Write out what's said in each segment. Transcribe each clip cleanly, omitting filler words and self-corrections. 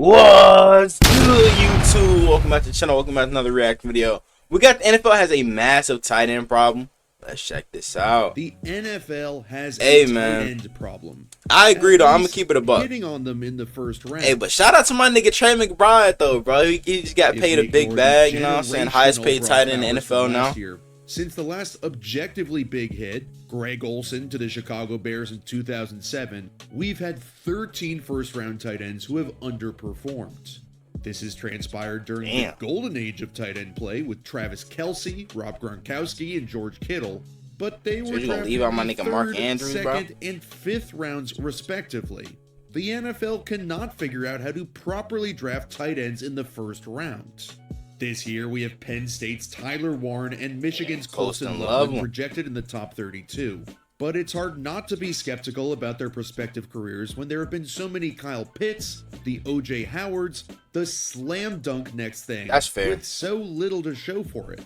What's good, YouTube? Welcome back to the channel. Welcome back to another reaction video. We got the NFL has a massive tight end problem. Let's check this out. The NFL has a tight end problem. I agree, though. I'm gonna keep it a buck. Hitting on them in the first round. Hey, but shout out to my nigga Trey McBride, though, bro. He just got paid a big bag. You know what I'm saying? Highest paid tight end in the NFL now. Since the last objectively big hit, Greg Olsen to the Chicago Bears in 2007, we've had 13 first-round tight ends who have underperformed. This has transpired during the golden age of tight end play with Travis Kelce, Rob Gronkowski, and George Kittle, but they were drafted in the third, second, and fifth rounds respectively. The NFL cannot figure out how to properly draft tight ends in the first round. This year, we have Penn State's Tyler Warren and Michigan's Colston Loveland projected in the top 32. But it's hard not to be skeptical about their prospective careers when there have been so many Kyle Pitts, the O.J. Howards, the slam dunk next thing, with so little to show for it.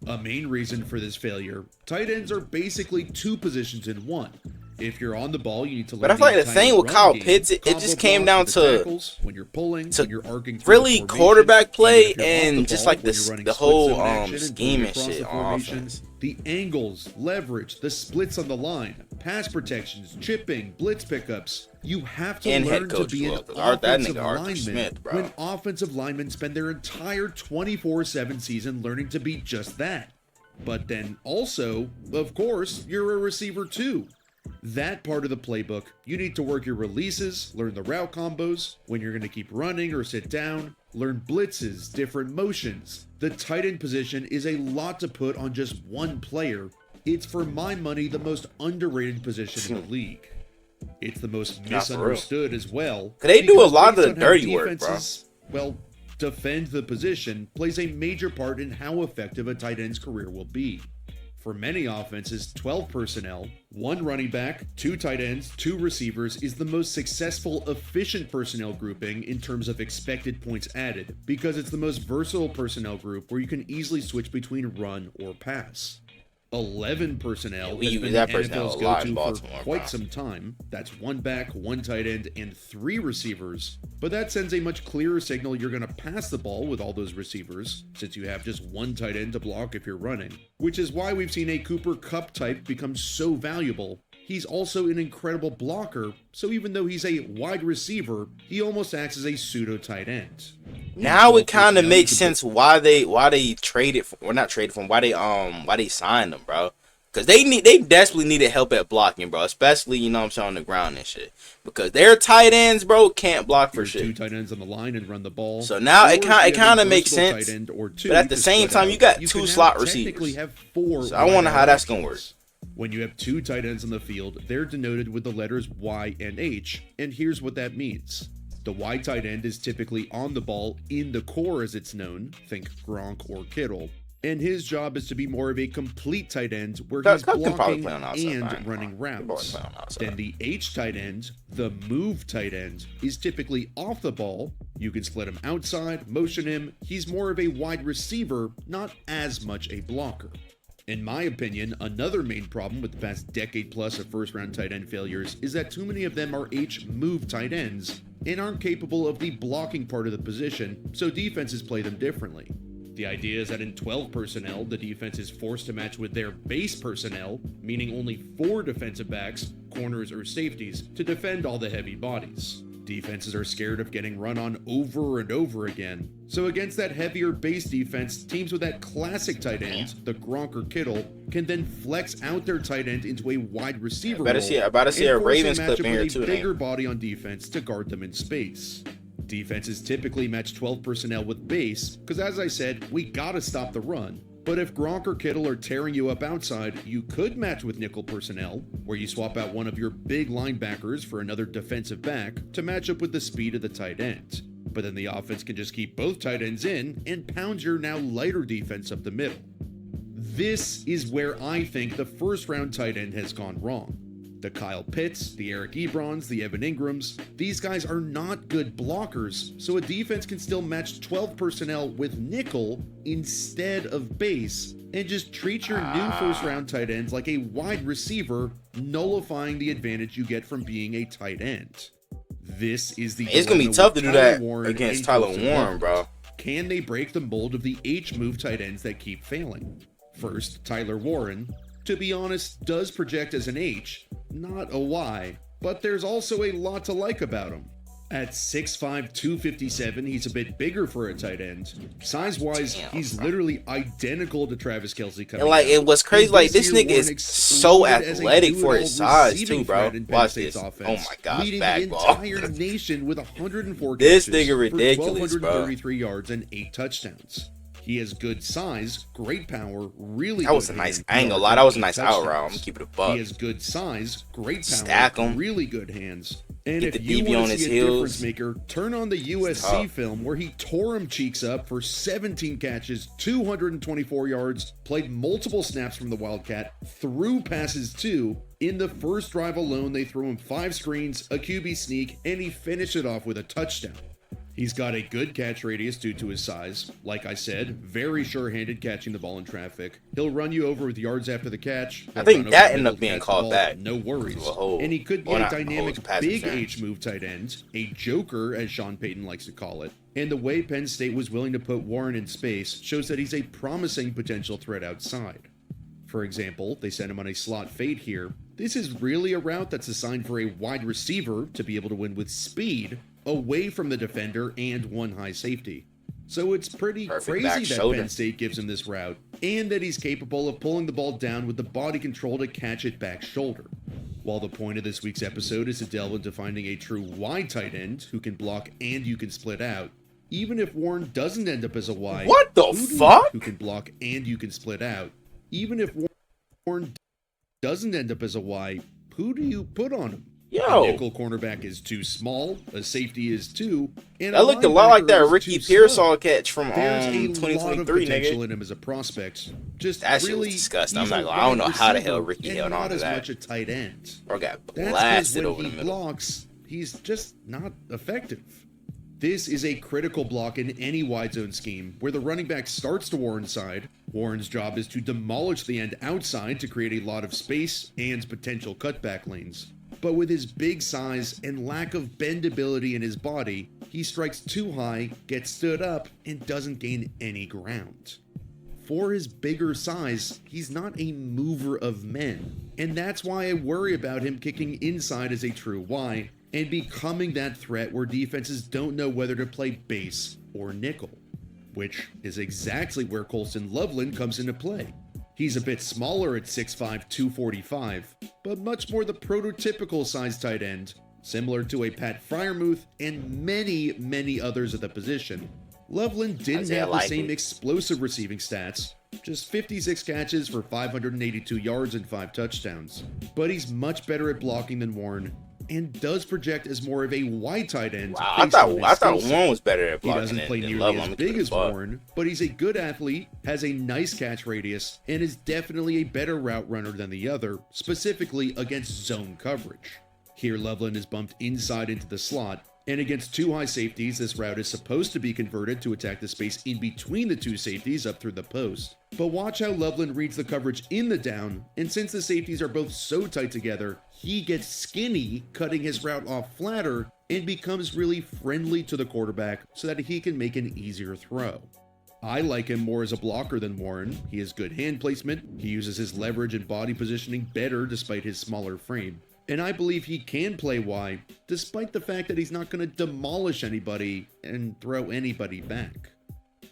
A main reason for this failure, tight ends are basically two positions in one. If you're on the ball, you need to learn. But I feel like the thing with Kyle Pitts, it just came down to when you're pulling, when you're arcing really quarterback play and just like this, the whole scheme and shit on offense. The angles, leverage, the splits on the line, pass protections, chipping, blitz pickups. You have to learn to be an offensive lineman when offensive linemen spend their entire 24/7 season learning to be just that. But then also, of course, you're a receiver too. That part of the playbook, you need to work your releases, learn the route combos, when you're going to keep running or sit down, learn blitzes, different motions. The tight end position is a lot to put on just one player. It's, for my money, the most underrated position in the league. It's the most misunderstood as well. They do a lot of the dirty work, bro. Well, defend the position plays a major part in how effective a tight end's career will be. For many offenses, 12 personnel, 1 running back, 2 tight ends, 2 receivers is the most successful, efficient personnel grouping in terms of expected points added, because it's the most versatile personnel group where you can easily switch between run or pass. 11 personnel has been the NFL's go-to for quite some time. That's 1 back, 1 tight end, and 3 receivers. But that sends a much clearer signal you're going to pass the ball with all those receivers, since you have just 1 tight end to block if you're running. Which is why we've seen a Cooper Kupp type become so valuable. He's also an incredible blocker, so even though he's a wide receiver, he almost acts as a pseudo tight end. Now it kind of makes sense why they traded for, or not traded for him, why they signed him, bro. Because they desperately needed help at blocking, bro. Especially, you know what I'm saying, on the ground and shit. Because their tight ends, bro, can't block for shit. 2 tight ends on the line and run the ball. So now it kind of makes sense. But at the same time, you got 2 slot receivers. So I wonder how that's going to work. When you have 2 tight ends on the field, they're denoted with the letters Y and H, and here's what that means. The Y tight end is typically on the ball in the core as it's known, think Gronk or Kittle, and his job is to be more of a complete tight end where he's blocking and running routes. Then the H tight end, the move tight end, is typically off the ball. You can split him outside, motion him. He's more of a wide receiver, not as much a blocker. In my opinion, another main problem with the past decade plus of first-round tight end failures is that too many of them are H-move tight ends and aren't capable of the blocking part of the position, so defenses play them differently. The idea is that in 12 personnel, the defense is forced to match with their base personnel, meaning only 4 defensive backs, corners, or safeties, to defend all the heavy bodies. Defenses are scared of getting run on over and over again. So against that heavier base defense, teams with that classic tight end, the Gronk or Kittle, can then flex out their tight end into a wide receiver role about to see a Ravens clip in here too. Bigger body on defense to guard them in space. Defenses typically match 12 personnel with base, because as I said, we gotta stop the run. But if Gronk or Kittle are tearing you up outside, you could match with nickel personnel, where you swap out one of your big linebackers for another defensive back to match up with the speed of the tight end. But then the offense can just keep both tight ends in and pound your now lighter defense up the middle. This is where I think the first-round tight end has gone wrong. The Kyle Pitts, the Eric Ebrons, the Evan Ingrams, these guys are not good blockers, so a defense can still match 12 personnel with nickel instead of base and just treat your new first-round tight ends like a wide receiver, nullifying the advantage you get from being a tight end. This is the It's gonna be dilemma tough to with do Tyler that Warren against and Tyler Colson Warren, Loveland. bro. Can they break the mold of the H-move tight ends that keep failing? First, Tyler Warren, to be honest, does project as an H, not a Y, but there's also a lot to like about him. At 6'5", 257, he's a bit bigger for a tight end. Size-wise, Damn, he's bro. literally identical to Travis Kelce coming And like, out. it was crazy. And Like, this year, nigga Warren is so exploded as a athletic for his do-it-all size receiving too, bro. threat in Penn Watch State's this. offense, Oh my gosh, leading back the ball. entire nation with 104 This catches nigga ridiculous, for bro. 1,233 yards and 8 touchdowns. He has good size, great power, really That was good a nice hands, I ain't gonna yards, lie, and that was a 8 nice out route. I'm touchdowns. gonna keep it a buck. He has good size, great power, Stack 'em. really good hands. And Get if the you DB want on to his see a heels. difference maker, turn on the USC tough. film where he tore him cheeks up for 17 catches, 224 yards, played multiple snaps from the Wildcat, threw passes too. In the first drive alone, they threw him 5 screens, a QB sneak, and he finished it off with a touchdown. He's got a good catch radius due to his size. Like I said, very sure-handed catching the ball in traffic. He'll run you over with yards after the catch. I He'll think run over that the ended middle up to being catch the called ball, back. no worries. To a hold. And he could be Well, a not a hold, dynamic pass big interference. H-move tight end, a joker as Sean Payton likes to call it. And the way Penn State was willing to put Warren in space shows that he's a promising potential threat outside. For example, they sent him on a slot fade here. This is really a route that's designed for a wide receiver to be able to win with speed, away from the defender and one high safety. So it's pretty Perfect back crazy that shoulder. Penn State gives him this route, and that he's capable of pulling the ball down with the body control to catch it back shoulder. While the point of this week's episode is to delve into finding a true wide tight end who can block and you can split out, even if Warren doesn't end up as a wide, What the who do you- fuck? who can block and you can split out, even if Warren doesn't end up as a Y, who do you put on him? A Yo, nickel cornerback is too small, a safety is too, and that looked a lot like linebacker that is Ricky too Pearsall slow. catch from There's a lot of 2023, potential nigga. in him as a prospect. Just That shit was really, disgusting. he's I'm a not gonna- I don't wide know how the hell receiver Ricky and held on not to as that. much a tight end. Bro got That's because blasted when over the he middle. blocks, he's just not effective. This is a critical block in any wide zone scheme, where the running back starts to Warren's side. Warren's job is to demolish the end outside to create a lot of space and potential cutback lanes. But with his big size and lack of bendability in his body, he strikes too high, gets stood up, and doesn't gain any ground. For his bigger size, he's not a mover of men, and that's why I worry about him kicking inside as a true Y and becoming that threat where defenses don't know whether to play base or nickel, which is exactly where Colson Loveland comes into play. He's a bit smaller at 6'5", 245, but much more the prototypical size tight end, similar to a Pat Fryermuth and many, many others at the position. Loveland didn't Isaiah have the Likely. same explosive receiving stats, just 56 catches for 582 yards and 5 touchdowns. But he's much better at blocking than Warren, and does project as more of a wide tight end. Wow, I based on thought his I thought skill set. Warren was better at He blocking doesn't play than nearly Loveland. as I'm gonna keep big it as a buck. Warren, but he's a good athlete, has a nice catch radius, and is definitely a better route runner than the other, specifically against zone coverage. Here, Loveland is bumped inside into the slot, and against 2 high safeties, this route is supposed to be converted to attack the space in between the 2 safeties up through the post. But watch how Loveland reads the coverage in the down, and since the safeties are both so tight together, he gets skinny, cutting his route off flatter, and becomes really friendly to the quarterback so that he can make an easier throw. I like him more as a blocker than Warren. He has good hand placement, he uses his leverage and body positioning better despite his smaller frame. And I believe he can play Y, despite the fact that he's not going to demolish anybody and throw anybody back.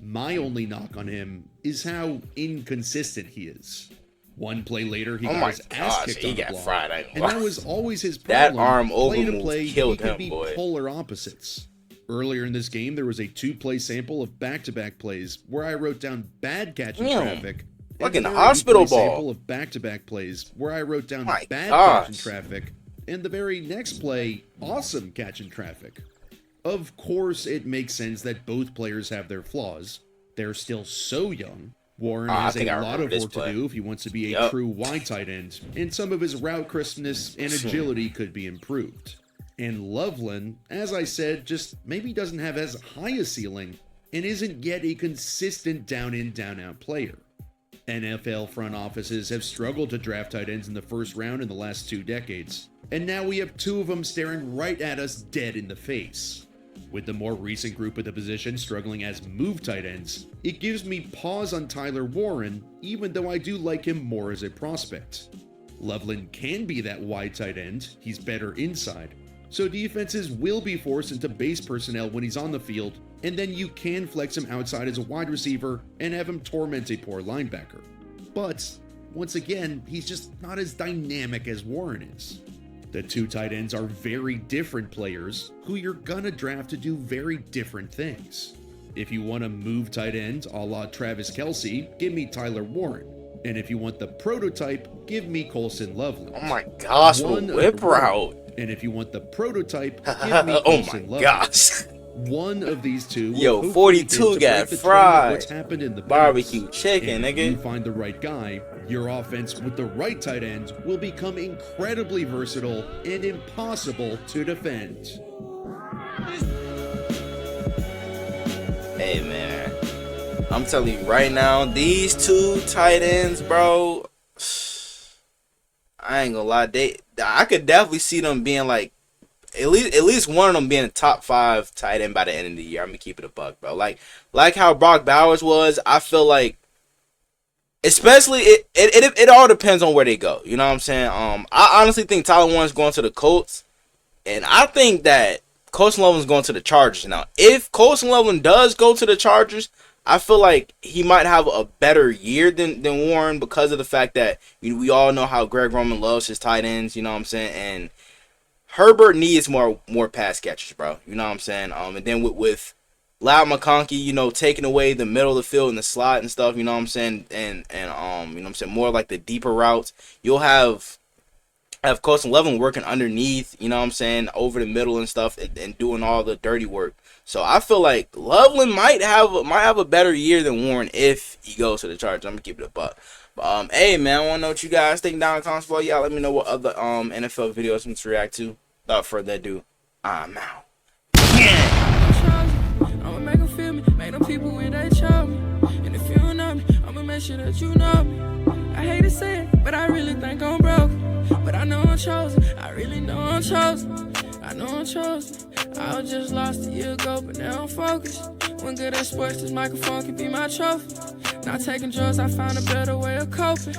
My only knock on him is how inconsistent he is. One play later, he Oh got my his ass gosh, kicked he on the got block. fried, I ain't And gonna that lie. was always his That problem. arm over Play to move play, killed he could him, be boy. polar opposites. Earlier in this game, there was a 2-play sample of back-to-back plays where I wrote down bad catching Damn. traffic. and Fucking there hospital a 2-play ball. sample of back-to-back plays where I wrote down My bad gosh. catching traffic. And the very next play, awesome catching traffic. Of course, it makes sense that both players have their flaws. They're still so young. Warren I has think I a lot remember of this work play. to do if he wants to be a Yup. true wide tight end, and some of his route crispness and agility could be improved. And Loveland, as I said, just maybe doesn't have as high a ceiling and isn't yet a consistent down in, down out player. NFL front offices have struggled to draft tight ends in the first round in the last 2 decades, and now we have 2 of them staring right at us dead in the face. With the more recent group of the position struggling as move tight ends, it gives me pause on Tyler Warren, even though I do like him more as a prospect. Loveland can be that wide tight end, he's better inside, so defenses will be forced into base personnel when he's on the field, and then you can flex him outside as a wide receiver and have him torment a poor linebacker. But, once again, he's just not as dynamic as Warren is. The 2 tight ends are very different players who you're gonna draft to do very different things. If you want to move tight end a la Travis Kelce, give me Tyler Warren. And if you want the prototype, give me Colson Loveland. Oh my gosh, whip route. And if you want the prototype, give me oh Colson my Loveland. gosh. One of these 2 will Yo, 42 got fried. What's happened in the past. Barbecue chicken, and if nigga. you find the right guy, your offense with the right tight end will become incredibly versatile and impossible to defend. Hey man, I'm telling you right now, these 2 tight ends, bro, I ain't gonna lie, I could definitely see them being like at least one of them being a top 5 tight end by the end of the year. I'm gonna keep it a buck, bro. Like how Brock Bowers was. I feel like, especially it all depends on where they go. You know what I'm saying? I honestly think Tyler Warren's going to the Colts, and I think that Colson Loveland's going to the Chargers. Now, if Colson Loveland does go to the Chargers, I feel like he might have a better year than Warren, because of the fact that we all know how Greg Roman loves his tight ends. You know what I'm saying? And Herbert needs more pass catchers, bro. You know what I'm saying? And then with Loud McConkey, taking away the middle of the field and the slot and stuff, you know what I'm saying? And you know what I'm saying, more like the deeper routes. You'll have Colson Loveland working underneath, you know what I'm saying, over the middle and stuff, and doing all the dirty work. So I feel like Loveland might have a better year than Warren if he goes to the Chargers. I'm gonna keep it a buck. Hey man, I wanna know what you guys think down in the comments below. Y'all let me know what other NFL videos I'm to react to. Without further ado, I'm out. I'ma make them feel me, make them people when they chow me. And if you don't know me, I'ma make sure that you know me. I hate to say it, but I really think I'm broke. But I know I'm chosen, I really know I'm chosen. I know I'm chosen. I was just lost a year ago, but now I'm focused. When good at sports, this microphone can be my trophy. Not taking drugs, I found a better way of coping.